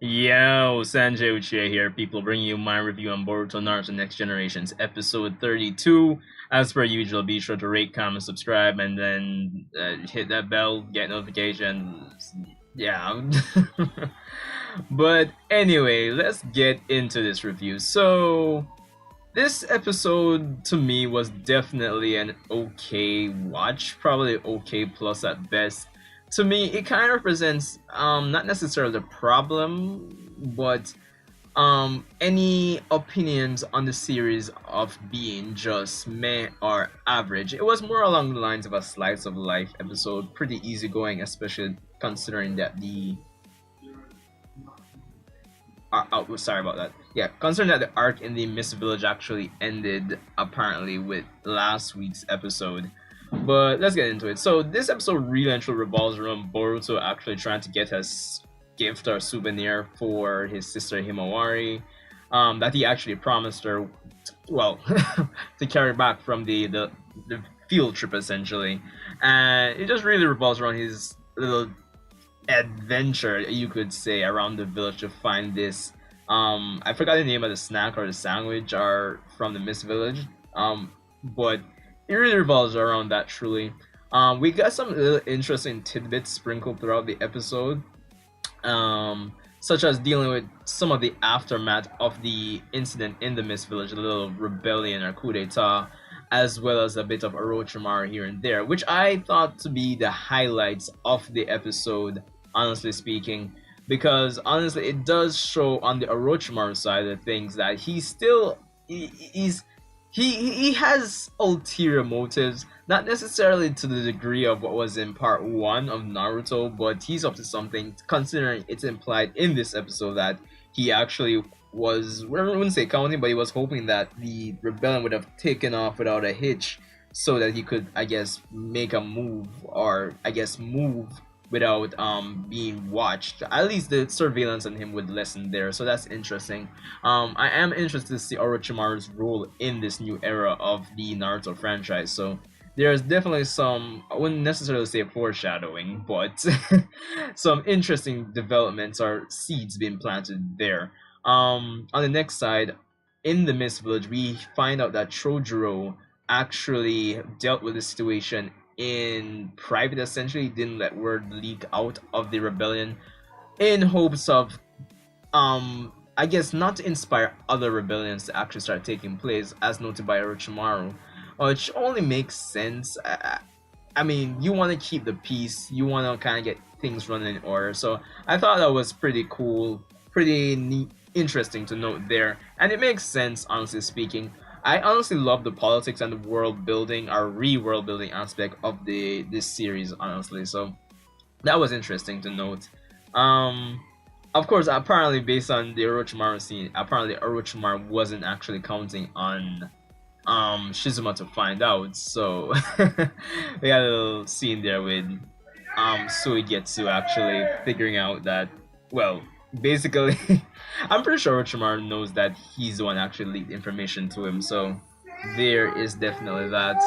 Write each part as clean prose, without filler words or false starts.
Yo, Sanjay Uchiha here. People bringing you my review on Boruto Naruto Next Generations, episode 32. As per usual, be sure to rate, comment, subscribe, and then hit that bell, get notifications. Yeah. But anyway, let's get into this review. So, this episode to me was definitely an okay watch, probably okay plus at best. To me, it kind of represents not necessarily the problem, but any opinions on the series of being just meh or average. It was more along the lines of a slice of life episode, pretty easygoing, especially considering that the sorry about that. Yeah, considering that the arc in the Mist Village actually ended apparently with last week's episode. But let's get into it. So this episode really and truly revolves around Boruto actually trying to get his gift or souvenir for his sister Himawari, that he actually promised her, well, to carry back from the field trip essentially, and it just really revolves around his little adventure, you could say, around the village to find this. I forgot the name of the snack or the sandwich are from the Mist Village. But it really revolves around that truly. We got some little interesting tidbits sprinkled throughout the episode. Such as dealing with some of the aftermath of the incident in the Mist Village, a little rebellion or coup d'etat, as well as a bit of Orochimaru here and there, which I thought to be the highlights of the episode, honestly speaking, because honestly, it does show on the Orochimaru side of things that he's still he's he has ulterior motives, not necessarily to the degree of what was in part one of Naruto, but he's up to something. Considering it's implied in this episode that he actually was, well, I wouldn't say counting, but he was hoping that the rebellion would have taken off without a hitch, so that he could, I guess, make a move, or I guess move without being watched. At least the surveillance on him would lessen there, so that's interesting. I am interested to see Orochimaru's role in this new era of the Naruto franchise. So there's definitely some, I wouldn't necessarily say foreshadowing, but some interesting developments or seeds being planted there. On the next side, in the Mist Village, we find out that Trojuro actually dealt with the situation in private, essentially didn't let word leak out of the rebellion in hopes of, I guess, not to inspire other rebellions to actually start taking place, as noted by Orochimaru, which only makes sense. I mean, you want to keep the peace, you want to kind of get things running in order, so I thought that was pretty cool, pretty neat, interesting to note there, and it makes sense, honestly speaking. I honestly love the politics and the world building, or re-world building aspect of the this series, honestly. So that was interesting to note. Um, of course, apparently based on the Orochimaru scene, apparently Orochimaru wasn't actually counting on Shizuma to find out. So we got a little scene there with Suigetsu actually figuring out that, well, basically, I'm pretty sure Orochimaru knows that he's the one actually leaked information to him, so there is definitely that.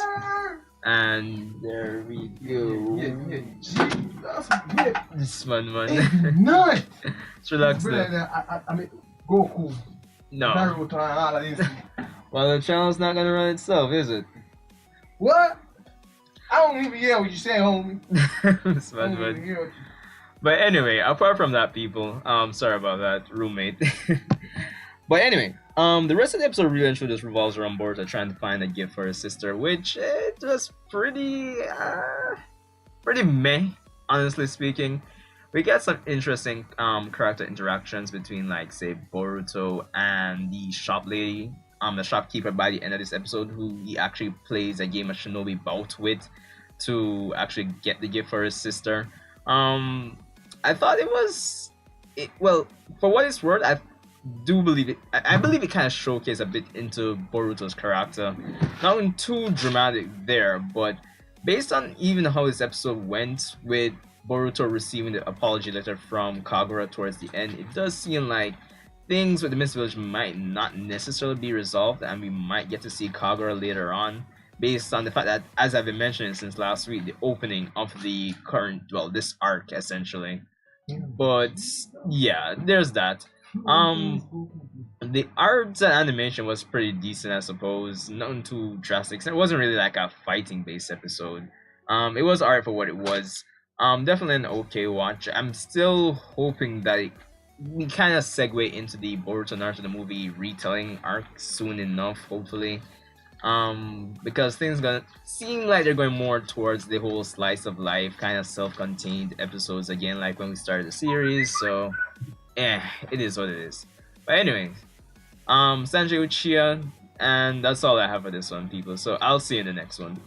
And there we go. This man. None. Just relax there. I mean, Goku. No. Naruto, all of this. Well, the channel's not gonna run itself, is it? What? I don't even hear what you say, homie. This I don't even man. hear what you But anyway, apart from that, people, sorry about that, roommate. But anyway, the rest of the episode really and truly just revolves around Boruto trying to find a gift for his sister, which it was pretty meh, honestly speaking. We get some interesting character interactions between, like, say, Boruto and the shop lady, the shopkeeper by the end of this episode, who he actually plays a game of Shinobi Bout with to actually get the gift for his sister. I thought it was, well, for what it's worth, I do believe it. I believe it kind of showcased a bit into Boruto's character. Not too dramatic there, but based on even how this episode went, with Boruto receiving the apology letter from Kagura towards the end, it does seem like things with the Mist Village might not necessarily be resolved, and we might get to see Kagura later on, based on the fact that, as I've been mentioning since last week, the opening of the current, well, this arc essentially. But yeah, there's that. Um, the art and animation was pretty decent, I suppose. Nothing too drastic. It wasn't really like a fighting based episode. It was art for what it was. Definitely an okay watch. I'm still hoping that we kind of segue into the Boruto Naruto the movie retelling arc soon enough. Hopefully, because things gonna seem like they're going more towards the whole slice of life kind of self-contained episodes again, like when we started the series. So, it is what it is. But anyway, Sanjay Uchiha, and that's all I have for this one, people. So I'll see you in the next one.